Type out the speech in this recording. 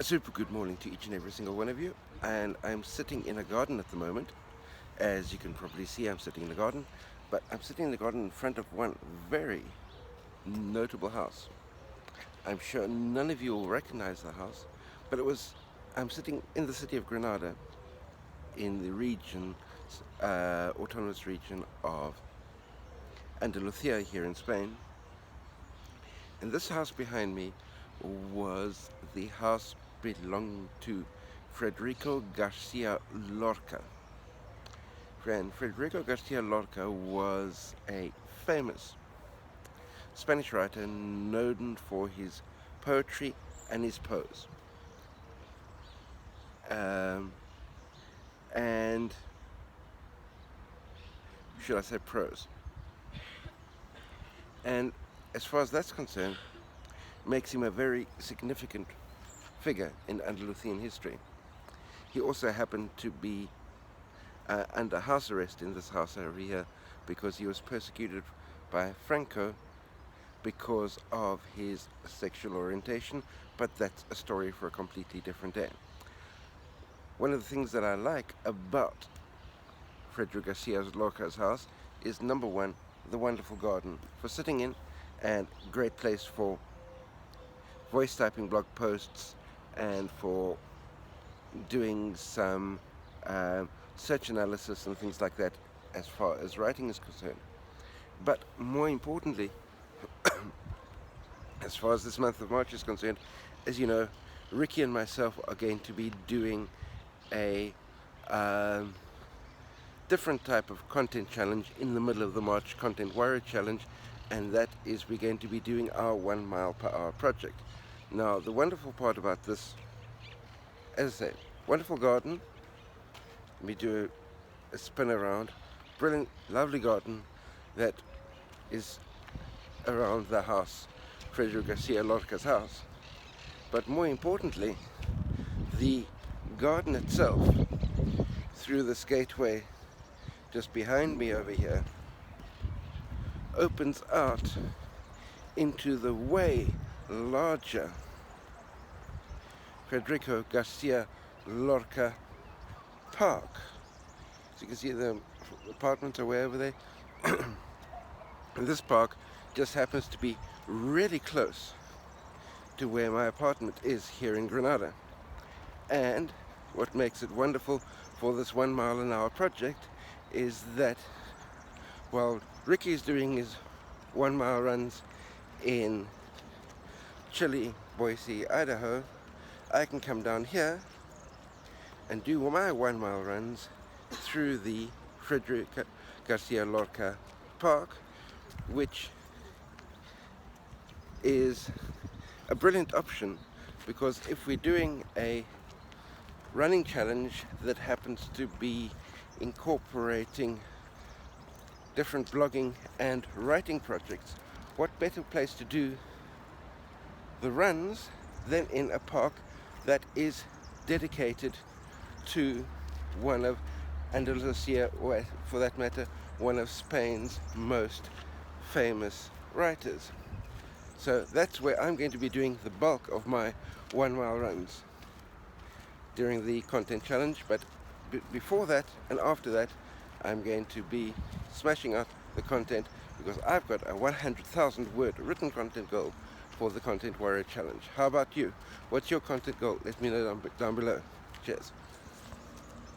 A super good morning to each and every single one of you, and I'm sitting in a garden at the moment. As you can probably see, I'm sitting in a garden, but I'm sitting in the garden in front of one very notable house. I'm sure none of you will recognize the house, but I'm sitting in the city of Granada, in the region, autonomous region of Andalusia here in Spain. And this house behind me was the house belonging to Federico Garcia Lorca. And Federico Garcia Lorca was a famous Spanish writer known for his poetry and his prose. And should I say prose? And as far as that's concerned, makes him a very significant figure in Andalusian history. He also happened to be under house arrest in this house over here because he was persecuted by Franco because of his sexual orientation, but that's a story for a completely different day. One of the things that I like about Federico Garcia Lorca's house is, number one, the wonderful garden for sitting in, and great place for voice typing blog posts and for doing some search analysis and things like that as far as writing is concerned. But more importantly, as far as this month of March is concerned, as you know, Ricky and myself are going to be doing a different type of content challenge in the middle of the March Content Warrior Challenge, and that is we're going to be doing our 1 mile per hour project. Now, the wonderful part about this, as I say, wonderful garden. Let me do a spin around. Brilliant, lovely garden that is around the house, Federico Garcia Lorca's house. But more importantly, the garden itself, through this gateway just behind me over here, opens out into the way larger Federico Garcia Lorca Park. So you can see the apartments are way over there. And this park just happens to be really close to where my apartment is here in Granada. And what makes it wonderful for this 1 mile an hour project is that while Ricky's doing his 1 mile runs in chilly Boise, Idaho, I can come down here and do my 1 mile runs through the Federico Garcia Lorca Park, which is a brilliant option, because if we're doing a running challenge that happens to be incorporating different blogging and writing projects, what better place to do the runs than in a park that is dedicated to one of Andalusia, or for that matter, one of Spain's most famous writers. So that's where I'm going to be doing the bulk of my 1 mile runs during the content challenge. But before that and after that, I'm going to be smashing out the content, because I've got a 100,000 word written content goal for the Content Warrior Challenge. How about you? What's your content goal? Let me know down below. Cheers.